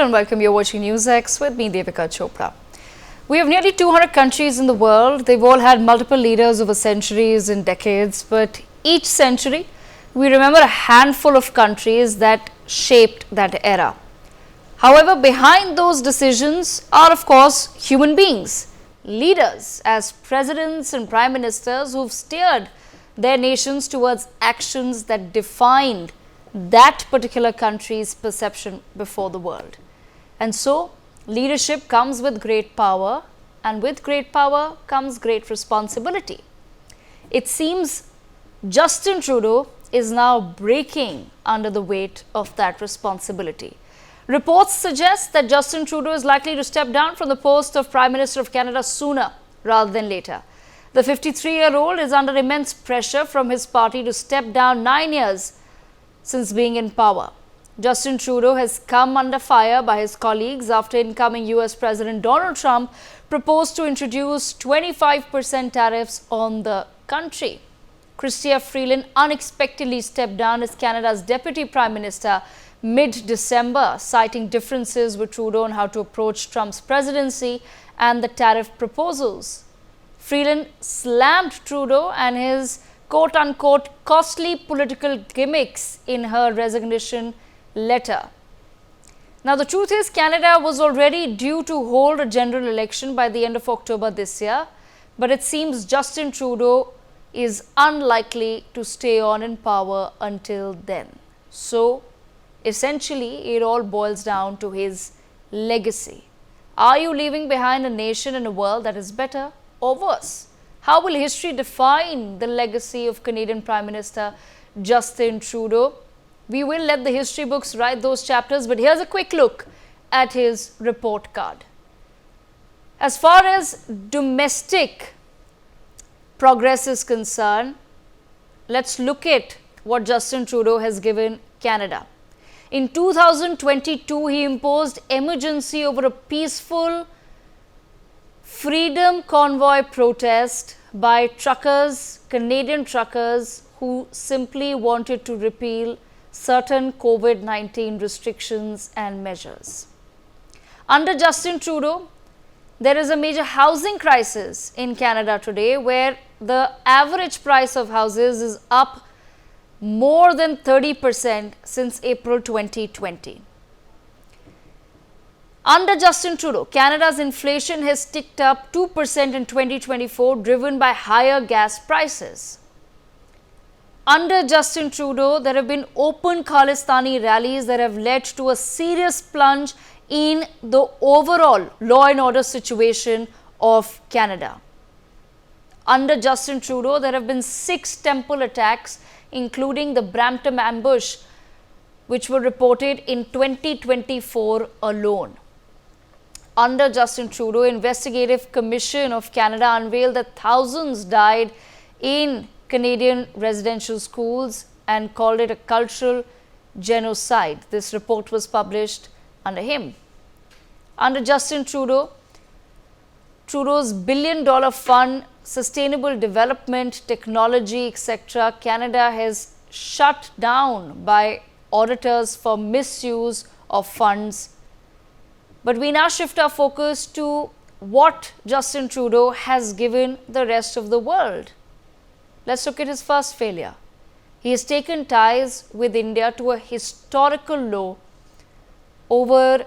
Hello and welcome. You're watching NewsX with me, Devika Chopra. We have nearly 200 countries in the world. They've all had multiple leaders over centuries and decades, but each century we remember a handful of countries that shaped that era. However, behind those decisions are, of course, human beings, leaders as presidents and prime ministers who've steered their nations towards actions that defined that particular country's perception before the world. And so, leadership comes with great power, and with great power comes great responsibility. It seems Justin Trudeau is now breaking under the weight of that responsibility. Reports suggest that Justin Trudeau is likely to step down from the post of Prime Minister of Canada sooner rather than later. The 53-year-old is under immense pressure from his party to step down 9 years since being in power. Justin Trudeau has come under fire by his colleagues after incoming US President Donald Trump proposed to introduce 25% tariffs on the country. Chrystia Freeland unexpectedly stepped down as Canada's Deputy Prime Minister mid-December, citing differences with Trudeau on how to approach Trump's presidency and the tariff proposals. Freeland slammed Trudeau and his quote-unquote costly political gimmicks in her resignation letter. Now, the truth is Canada was already due to hold a general election by the end of October this year, but it seems Justin Trudeau is unlikely to stay on in power until then. So, essentially, it all boils down to his legacy. Are you leaving behind a nation and a world that is better or worse? How will history define the legacy of Canadian Prime Minister Justin Trudeau? We will let the history books write those chapters, but here's a quick look at his report card. As far as domestic progress is concerned, let's look at what Justin Trudeau has given Canada. In 2022, he imposed emergency over a peaceful Freedom Convoy protest by truckers, Canadian truckers, who simply wanted to repeal certain COVID-19 restrictions and measures. Under Justin Trudeau, there is a major housing crisis in Canada today, where the average price of houses is up more than 30% since April 2020. Under Justin Trudeau, Canada's inflation has ticked up 2% in 2024, driven by higher gas prices. Under Justin Trudeau, there have been open Khalistani rallies that have led to a serious plunge in the overall law and order situation of Canada. Under Justin Trudeau, there have been 6 temple attacks, including the Brampton ambush, which were reported in 2024 alone. Under Justin Trudeau, Investigative Commission of Canada unveiled that thousands died in Canadian residential schools and called it a cultural genocide. This report was published under him. Under Justin Trudeau, Trudeau's billion-dollar fund, sustainable development, technology, etc., Canada has shut down by auditors for misuse of funds. But we now shift our focus to what Justin Trudeau has given the rest of the world. Let's look at his first failure. He has taken ties with India to a historical low over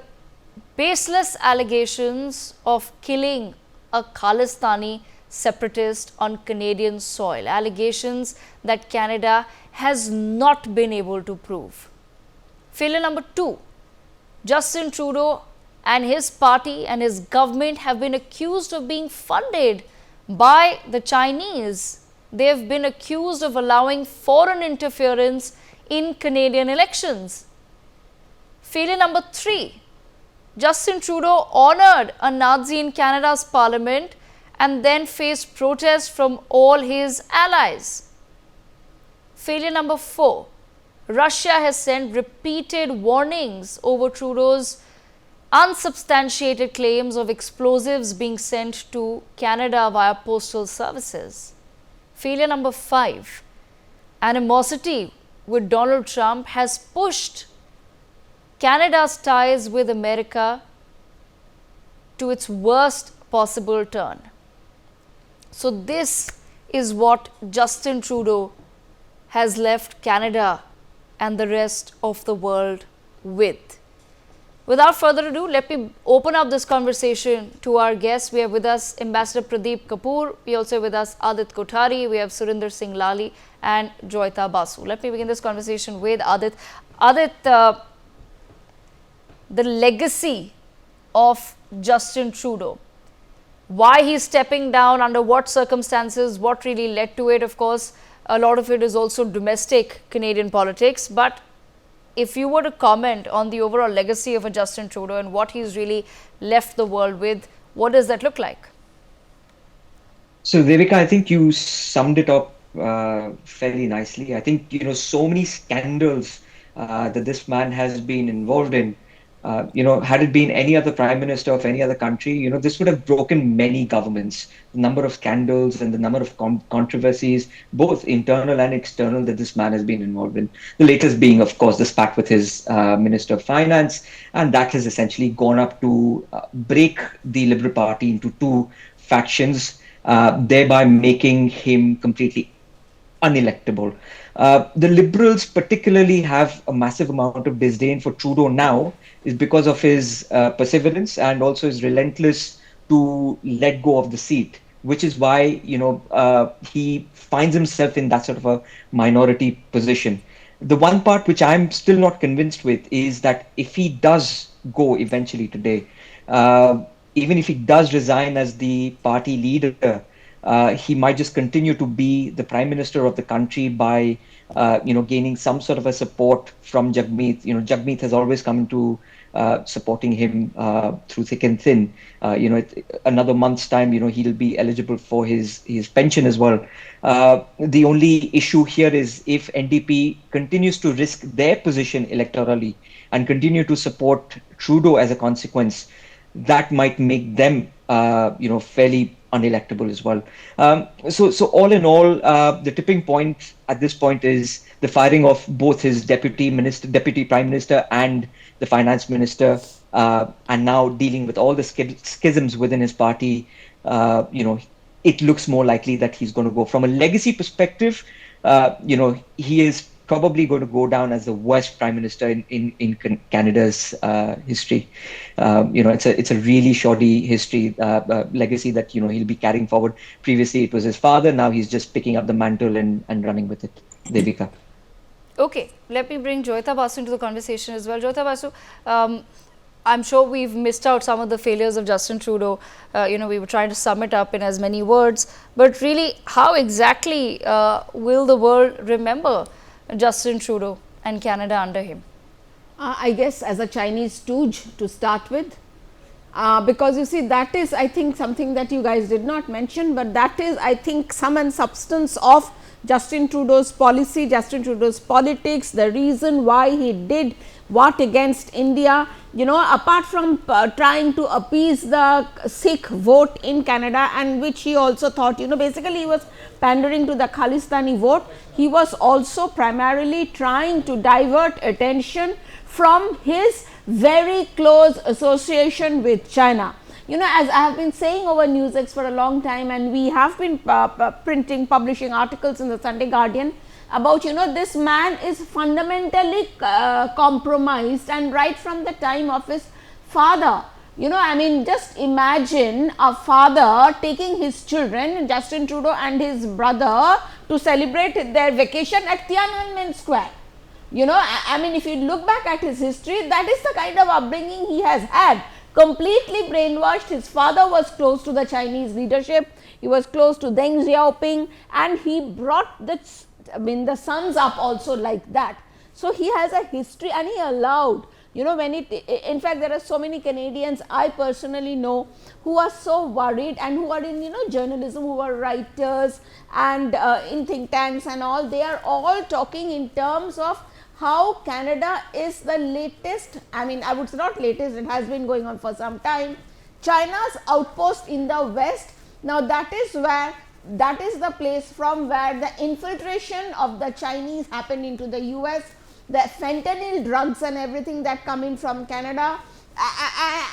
baseless allegations of killing a Khalistani separatist on Canadian soil, allegations that Canada has not been able to prove. Failure number 2, Justin Trudeau and his party and his government have been accused of being funded by the Chinese. They have been accused of allowing foreign interference in Canadian elections. Failure number 3, Justin Trudeau honored a Nazi in Canada's parliament and then faced protests from all his allies. Failure number 4, Russia has sent repeated warnings over Trudeau's unsubstantiated claims of explosives being sent to Canada via postal services. Failure number 5, animosity with Donald Trump has pushed Canada's ties with America to its worst possible turn. So this is what Justin Trudeau has left Canada and the rest of the world with. Without further ado, let me open up this conversation to our guests. We have with us Ambassador Pradeep Kapoor. We also have with us Adit Kothari. We have Surinder Singh Lali and Joyita Basu. Let me begin this conversation with Adit. Adit, the legacy of Justin Trudeau, why he's stepping down, under what circumstances, what really led to it. Of course, a lot of it is also domestic Canadian politics, but if you were to comment on the overall legacy of a Justin Trudeau and what he's really left the world with, what does that look like? So, Devika, I think you summed it up fairly nicely. I think, so many scandals that this man has been involved in. Had it been any other prime minister of any other country, this would have broken many governments. The number of scandals and the number of controversies, both internal and external, that this man has been involved in. The latest being, of course, the spat with his Minister of Finance, and that has essentially gone up to break the Liberal Party into two factions, thereby making him completely unelectable. The Liberals particularly have a massive amount of disdain for Trudeau now, is because of his perseverance and also his relentless to let go of the seat, which is why he finds himself in that sort of a minority position. The one part which I'm still not convinced with is that if he does go eventually today, even if he does resign as the party leader, he might just continue to be the prime minister of the country by gaining some sort of a support from Jagmeet. Jagmeet has always come into supporting him through thick and thin. Another month's time, he'll be eligible for his pension as well. The only issue here is if NDP continues to risk their position electorally and continue to support Trudeau as a consequence, that might make them, fairly unelectable as well. So all in all, the tipping point at this point is the firing of both his deputy prime minister, and the finance minister, and now dealing with all the schisms within his party. It looks more likely that he's going to go. From a legacy perspective, he is probably going to go down as the worst prime minister in Canada's history. It's a really shoddy history, legacy that he'll be carrying forward. Previously it was his father, now he's just picking up the mantle and running with it. Devika. Okay, let me bring Joyita Basu into the conversation as well. Joyita Basu, I'm sure we've missed out some of the failures of Justin Trudeau. We were trying to sum it up in as many words, but really, how exactly will the world remember Justin Trudeau and Canada under him? I guess as a Chinese stooge to start with, because you see, that is, I think, something that you guys did not mention, but that is, I think, sum and substance of Justin Trudeau's policy, Justin Trudeau's politics, the reason why he did what against India. Apart from trying to appease the Sikh vote in Canada, and which he also thought, basically he was pandering to the Khalistani vote, he was also primarily trying to divert attention from his very close association with China. As I have been saying over NewsX for a long time, and we have been publishing articles in the Sunday Guardian about, this man is fundamentally compromised, and right from the time of his father. Just imagine a father taking his children, Justin Trudeau and his brother, to celebrate their vacation at Tiananmen Square. If you look back at his history, that is the kind of upbringing he has had. Completely brainwashed. His father was close to the Chinese leadership. He was close to Deng Xiaoping, and he brought the sons up also like that. So he has a history, and he allowed, in fact, there are so many Canadians I personally know who are so worried, and who are in, journalism, who are writers and in think tanks and all. They are all talking in terms of how Canada is the latest, I would say not latest, it has been going on for some time, China's outpost in the West. Now that is the place from where the infiltration of the Chinese happened into the US. the fentanyl drugs and everything that come in from Canada.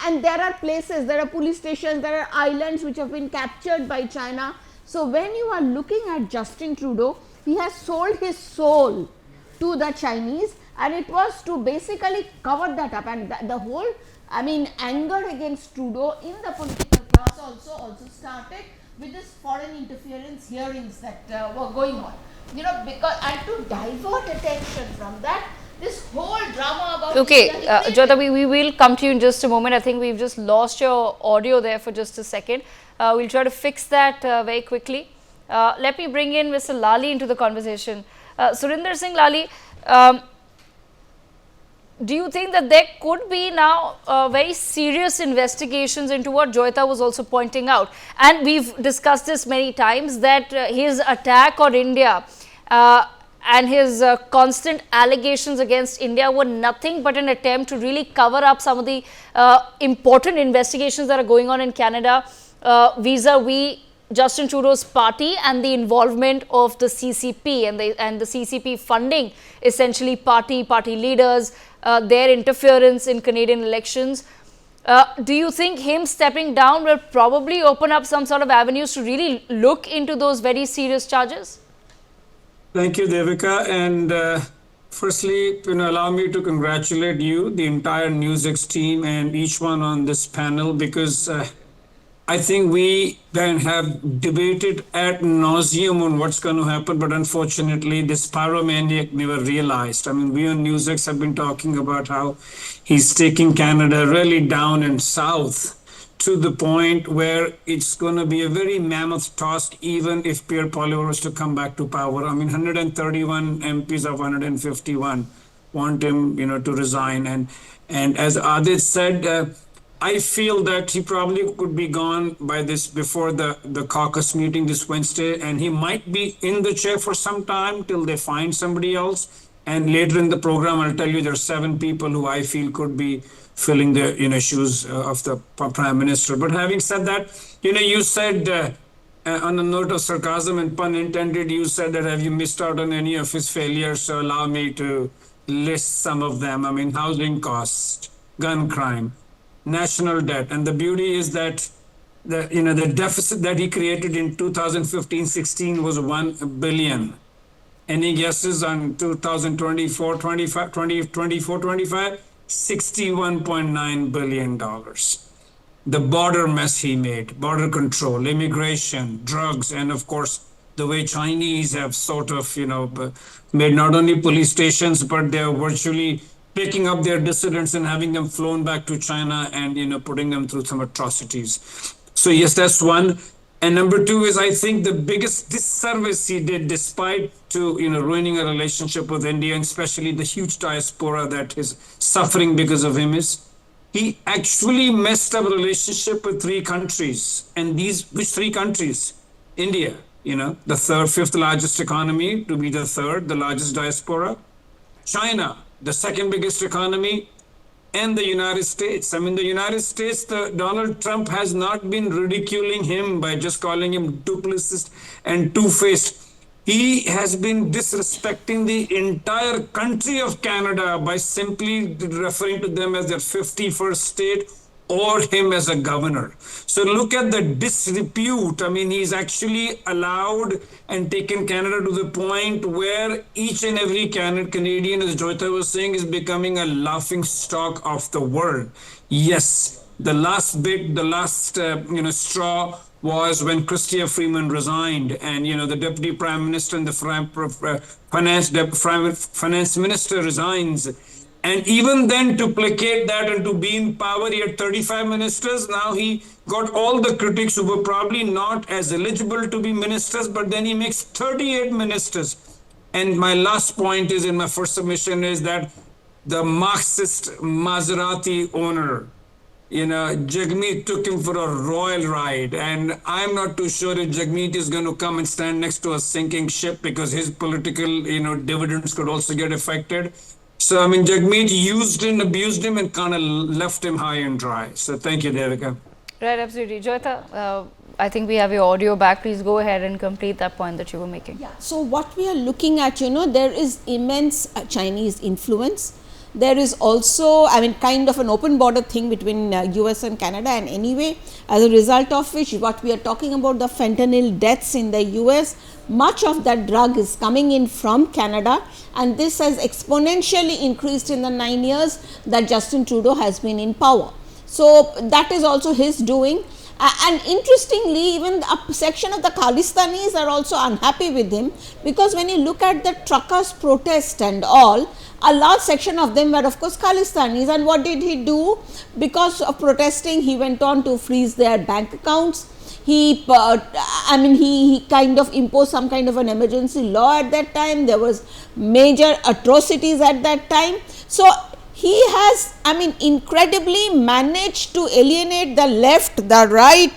And there are places, there are police stations, there are islands which have been captured by China. So when you are looking at Justin Trudeau, he has sold his soul to the Chinese, and it was to basically cover that up. And the whole, I mean, anger against Trudeau in the political class also started with this foreign interference hearings that were going on. You know, because, and to divert attention from that, this whole drama about Okay, India, Jyota, we will come to you in just a moment. I think we've just lost your audio there for just a second. We'll try to fix that very quickly. Let me bring in Mr. Lali into the conversation. Surinder Singh Lali, do you think that there could be now very serious investigations into what Joyita was also pointing out? And we've discussed this many times, that his attack on India and his constant allegations against India were nothing but an attempt to really cover up some of the important investigations that are going on in Canada vis-a-vis Justin Trudeau's party and the involvement of the CCP and the CCP funding essentially party leaders, their interference in Canadian elections. Do you think him stepping down will probably open up some sort of avenues to really look into those very serious charges? Thank you, Devika. And firstly, allow me to congratulate you, the entire NewsX team, and each one on this panel, because I think we then have debated ad nauseum on what's going to happen, but unfortunately, this pyromaniac never realized. I mean, we on NewsX have been talking about how he's taking Canada really down and south, to the point where it's going to be a very mammoth task, even if Pierre Poilievre was to come back to power. I mean, 131 MPs of 151 want him, to resign. And as Adit said, I feel that he probably could be gone by before the caucus meeting this Wednesday, and he might be in the chair for some time till they find somebody else. And later in the program, I'll tell you there are 7 people who I feel could be filling the shoes of the prime minister. But having said that, you said on a note of sarcasm and pun intended, you said that have you missed out on any of his failures? So allow me to list some of them. I mean, housing costs, gun crime, national debt, and the beauty is that the deficit that he created in 2015-16 was 1 billion. Any guesses on 2024-25? $61.9 billion. The border mess he made, border control, immigration, drugs, and of course, the way Chinese have sort of, made not only police stations, but they're virtually picking up their dissidents and having them flown back to China and, putting them through some atrocities. So yes, that's one. And number 2 is, I think the biggest disservice he did, despite ruining a relationship with India, and especially the huge diaspora that is suffering because of him, is he actually messed up a relationship with 3 countries. And which 3 countries? India, the 5th largest economy, to be the 3rd, the largest diaspora. China, the 2nd biggest economy. And the United States. I mean, the United States, Donald Trump has not been ridiculing him by just calling him duplicitous and two-faced. He has been disrespecting the entire country of Canada by simply referring to them as their 51st state or him as a governor. So look at the disrepute. I mean, he's actually allowed and taken Canada to the point where each and every Canadian, as Joyita was saying, is becoming a laughing stock of the world. Yes, the last straw was when Chrystia Freeman resigned, and the deputy prime minister and the finance minister resigns. And even then, to placate that and to be in power, he had 35 ministers. Now he got all the critics who were probably not as eligible to be ministers, but then he makes 38 ministers. And my last point is in my first submission is that the Marxist Maserati owner, Jagmeet took him for a royal ride. And I'm not too sure if Jagmeet is going to come and stand next to a sinking ship, because his political, dividends could also get affected. So, I mean, Jagmeet used him, abused him, and kind of left him high and dry. So, thank you, Devika. Right, absolutely. Joyita, I think we have your audio back. Please go ahead and complete that point that you were making. Yeah. So what we are looking at, there is immense Chinese influence. There is also, kind of an open border thing between US and Canada, and anyway, as a result of which, what we are talking about, the fentanyl deaths in the US, much of that drug is coming in from Canada, and this has exponentially increased in the 9 years that Justin Trudeau has been in power. So that is also his doing. And interestingly, even a section of the Khalistanis are also unhappy with him, because when you look at the truckers' protest and all, a large section of them were of course Khalistanis. And what did he do? Because of protesting, he went on to freeze their bank accounts. He kind of imposed some kind of an emergency law at that time. There was major atrocities at that time. So he has, incredibly managed to alienate the left, the right,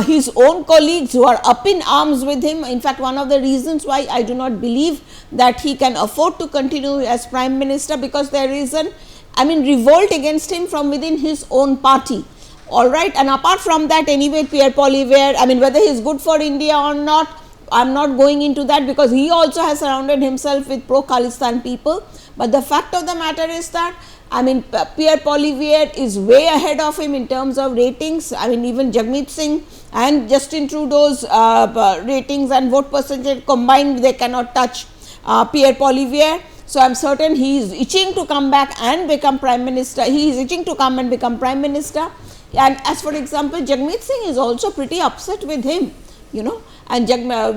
his own colleagues who are up in arms with him. In fact, one of the reasons why I do not believe that he can afford to continue as Prime Minister, because there is an, revolt against him from within his own party. All right. And apart from that, anyway, Pierre Poilievre, whether he is good for India or not, I am not going into that, because he also has surrounded himself with pro-Khalistan people. But the fact of the matter is that, Pierre Poilievre is way ahead of him in terms of ratings. Even Jagmeet Singh and Justin Trudeau's ratings and vote percentage combined, they cannot touch Pierre Poilievre. So I am certain he is itching to come back and become Prime Minister. He is itching to come and become Prime Minister. And as for example, Jagmeet Singh is also pretty upset with him, and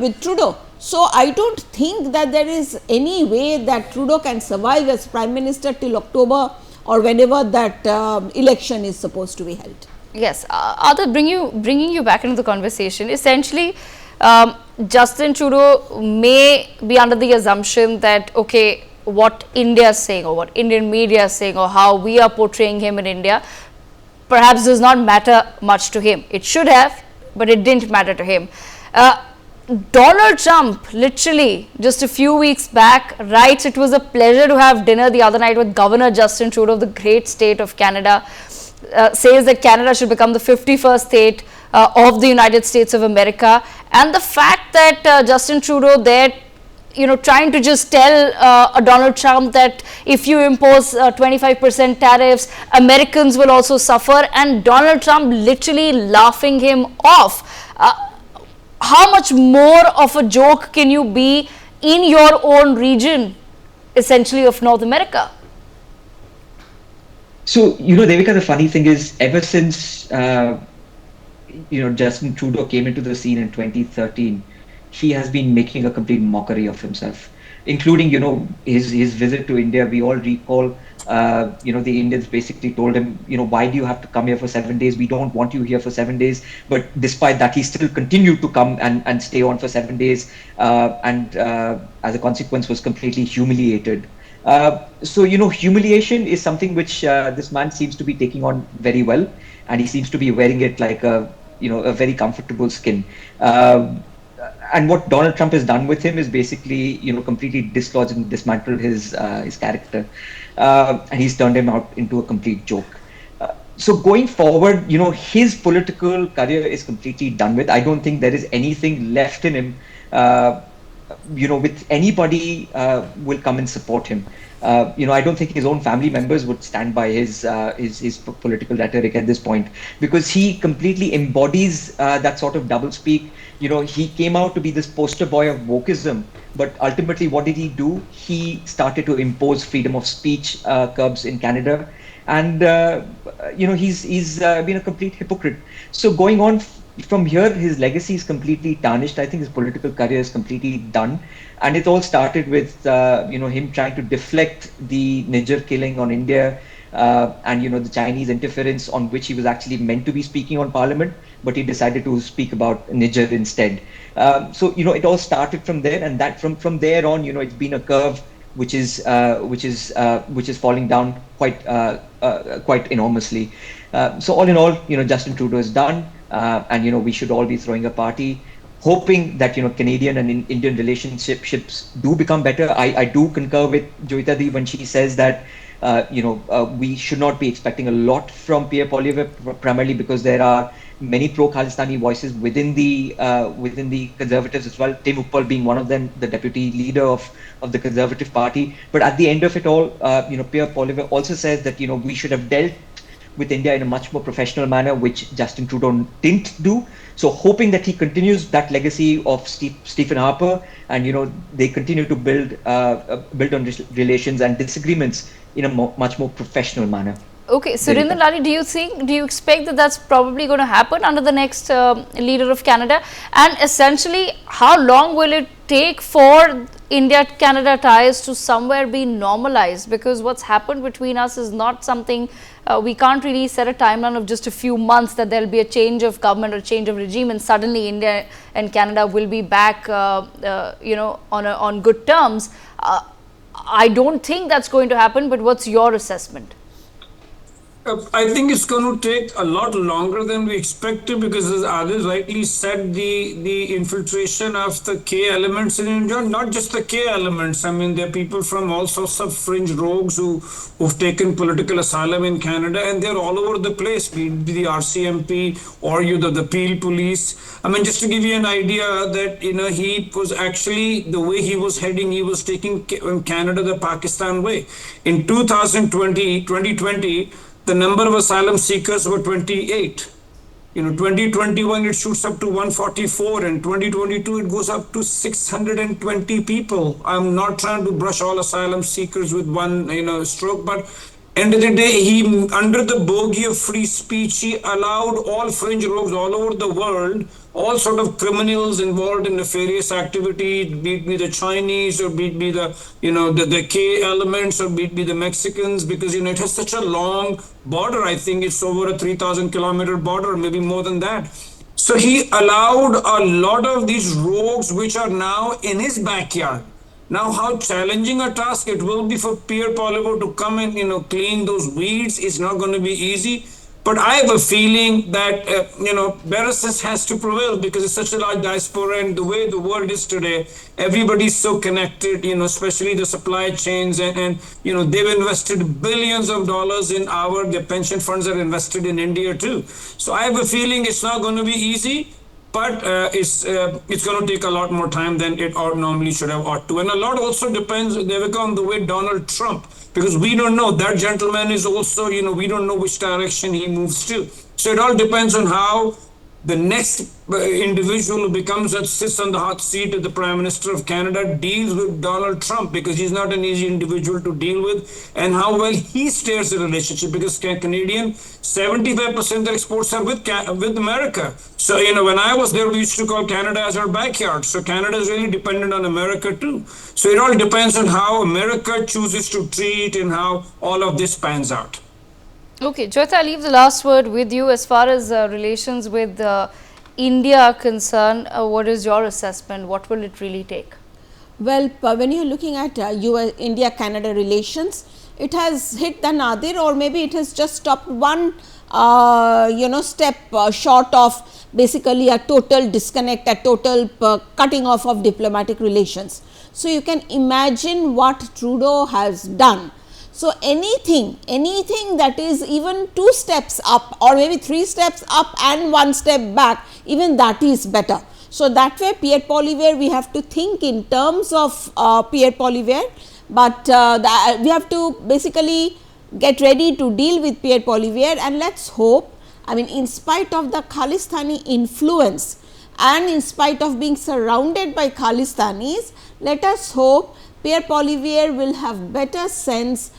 with Trudeau. So I don't think that there is any way that Trudeau can survive as Prime Minister till October or whenever that election is supposed to be held. Yes, Arthur, bringing you back into the conversation. Essentially, Justin Trudeau may be under the assumption that, okay, what India is saying or what Indian media is saying or how we are portraying him in India perhaps does not matter much to him. It should have, but it didn't matter to him. Donald Trump, literally just a few weeks back, writes it was a pleasure to have dinner the other night with Governor Justin Trudeau of the great state of Canada. Says that Canada should become the 51st state of the United States of America. And the fact that Justin Trudeau there, trying to just tell Donald Trump that if you impose 25% tariffs, Americans will also suffer, and Donald Trump literally laughing him off. How much more of a joke can you be in your own region, essentially, of North America? So, Devika, the funny thing is, ever since, Justin Trudeau came into the scene in 2013, he has been making a complete mockery of himself, including, his visit to India. We all recall, the Indians basically told him, why do you have to come here for 7 days? We don't want you here for 7 days. But despite that, he still continued to come and stay on for 7 days. And as a consequence, was completely humiliated. So, humiliation is something which this man seems to be taking on very well. And he seems to be wearing it like a very comfortable skin. And what Donald Trump has done with him is basically, completely dislodged and dismantled his character. And he's turned him out into a complete joke. So going forward, his political career is completely done with. I don't think there is anything left in him, with anybody will come and support him. I don't think his own family members would stand by his political rhetoric at this point, because he completely embodies that sort of doublespeak. He came out to be this poster boy of wokeism, but ultimately, what did he do? He started to impose freedom of speech curbs in Canada, and he's been a complete hypocrite. So going on from here, his legacy is completely tarnished. I think his political career is completely done. And it all started with, him trying to deflect the Niger killing on India and, the Chinese interference on which he was actually meant to be speaking on Parliament, but he decided to speak about Niger instead. So, it all started from there, and that from there on, it's been a curve which is falling down quite enormously. So all in all, Justin Trudeau is done, and we should all be throwing a party, hoping that Canadian and Indian relationships do become better. I do concur with Joyita Di when she says that we should not be expecting a lot from Pierre Poilievre, primarily because there are many pro-Khalistani voices within the Conservatives as well. Tim Uppal being one of them, the deputy leader of the Conservative Party. But at the end of it all, Pierre Poilievre also says that we should have dealt with India in a much more professional manner, which Justin Trudeau didn't do. So hoping that he continues that legacy of Stephen Harper, and they continue to build on relations and disagreements in a much more professional manner. Okay, Surinder Lali, do you expect that that's probably going to happen under the next leader of Canada? And essentially, how long will it take for India-Canada ties to somewhere be normalized? Because what's happened between us is not something, we can't really set a timeline of just a few months that there'll be a change of government or change of regime and suddenly India and Canada will be back, on good terms. I don't think that's going to happen, but what's your assessment? I think it's going to take a lot longer than we expected, because as Adil rightly said, the infiltration of the K elements in India, not just the K elements. I mean, there are people from all sorts of fringe rogues who've taken political asylum in Canada, and they're all over the place, be it the RCMP or the Peel police. I mean, just to give you an idea that, he was actually, the way he was heading, he was taking Canada the Pakistan way. In 2020, the number of asylum seekers were 28. 2021 it shoots up to 144, and 2022 it goes up to 620 people. I'm not trying to brush all asylum seekers with one stroke, but end of the day, he, under the bogey of free speech, he allowed all fringe rogues all over the world, all sort of criminals involved in nefarious activity, be it the Chinese or be it the K elements or be it the Mexicans, because it has such a long border. I think it's over a 3,000-kilometer border, maybe more than that. So he allowed a lot of these rogues, which are now in his backyard. Now, how challenging a task it will be for Pierre Poilievre to come and clean those weeds is not going to be easy. But I have a feeling that better sense has to prevail, because it's such a large diaspora, and the way the world is today, everybody's so connected. Especially the supply chains, and they've invested billions of dollars in their pension funds are invested in India too. So I have a feeling it's not going to be easy. But it's going to take a lot more time than it normally should have ought to. And a lot also depends, Devika, on the way Donald Trump, because we don't know. That gentleman is also, we don't know which direction he moves to. So it all depends on how the next individual who sits on the hot seat of the Prime Minister of Canada deals with Donald Trump, because he's not an easy individual to deal with, and how well he steers the relationship, because Canadian 75% of their exports are with America. So when I was there, we used to call Canada as our backyard. So Canada is really dependent on America too. So it all depends on how America chooses to treat and how all of this pans out. Okay, Jyoti, I leave the last word with you. As far as relations with India are concerned, what is your assessment? What will it really take? Well, when you are looking at India-Canada relations, it has hit the nadir, or maybe it has just stopped one step short of basically a total disconnect, a total cutting off of diplomatic relations. So you can imagine what Trudeau has done. So anything that is even 2 steps up, or maybe 3 steps up and 1 step back, even that is better. So that way Pierre Poilievre, we have to think in terms of Pierre Poilievre, but we have to basically get ready to deal with Pierre Poilievre, and let's hope, I mean, in spite of the Khalistani influence and in spite of being surrounded by Khalistanis, let us hope Pierre Poilievre will have better sense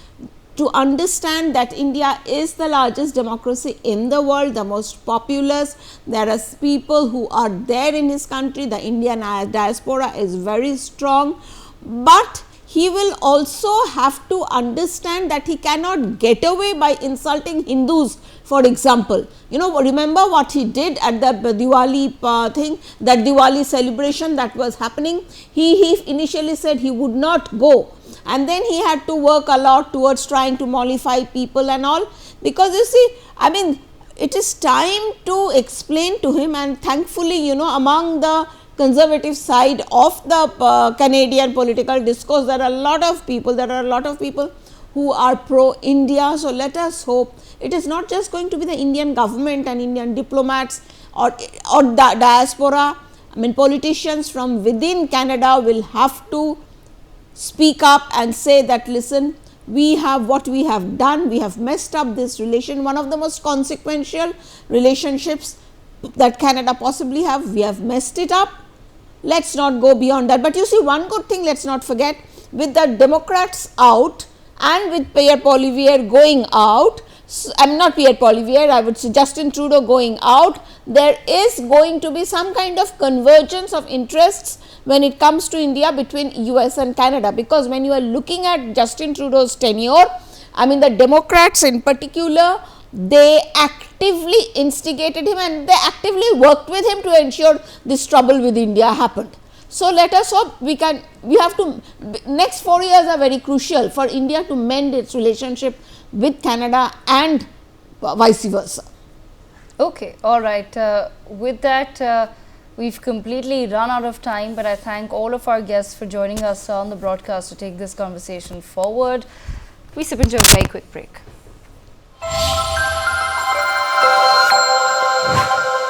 to understand that India is the largest democracy in the world, the most populous. There are people who are there in his country, the Indian diaspora is very strong, but he will also have to understand that he cannot get away by insulting Hindus, for example. Remember what he did at the Diwali thing, that Diwali celebration that was happening. He initially said he would not go, and then he had to work a lot towards trying to mollify people and all, because you see, I mean, it is time to explain to him, and thankfully, among the conservative side of the Canadian political discourse, there are a lot of people who are pro-India. So, let us hope it is not just going to be the Indian government and Indian diplomats or the diaspora. I mean, politicians from within Canada will have to speak up and say that, listen, we have what we have done, we have messed up this relation, one of the most consequential relationships that Canada possibly have, we have messed it up, let us not go beyond that. But you see, one good thing, let us not forget, with the Democrats out and with Pierre Poilievre going out, I am not Pierre Poilievre, I would say Justin Trudeau going out, there is going to be some kind of convergence of interests when it comes to India between US and Canada, because when you are looking at Justin Trudeau's tenure, I mean the Democrats in particular, they actively instigated him and they actively worked with him to ensure this trouble with India happened. So, let us hope we have to, next 4 years are very crucial for India to mend its relationship with Canada and vice versa. Okay, all right. With that, we've completely run out of time, but I thank all of our guests for joining us on the broadcast to take this conversation forward. We sip into a very quick break.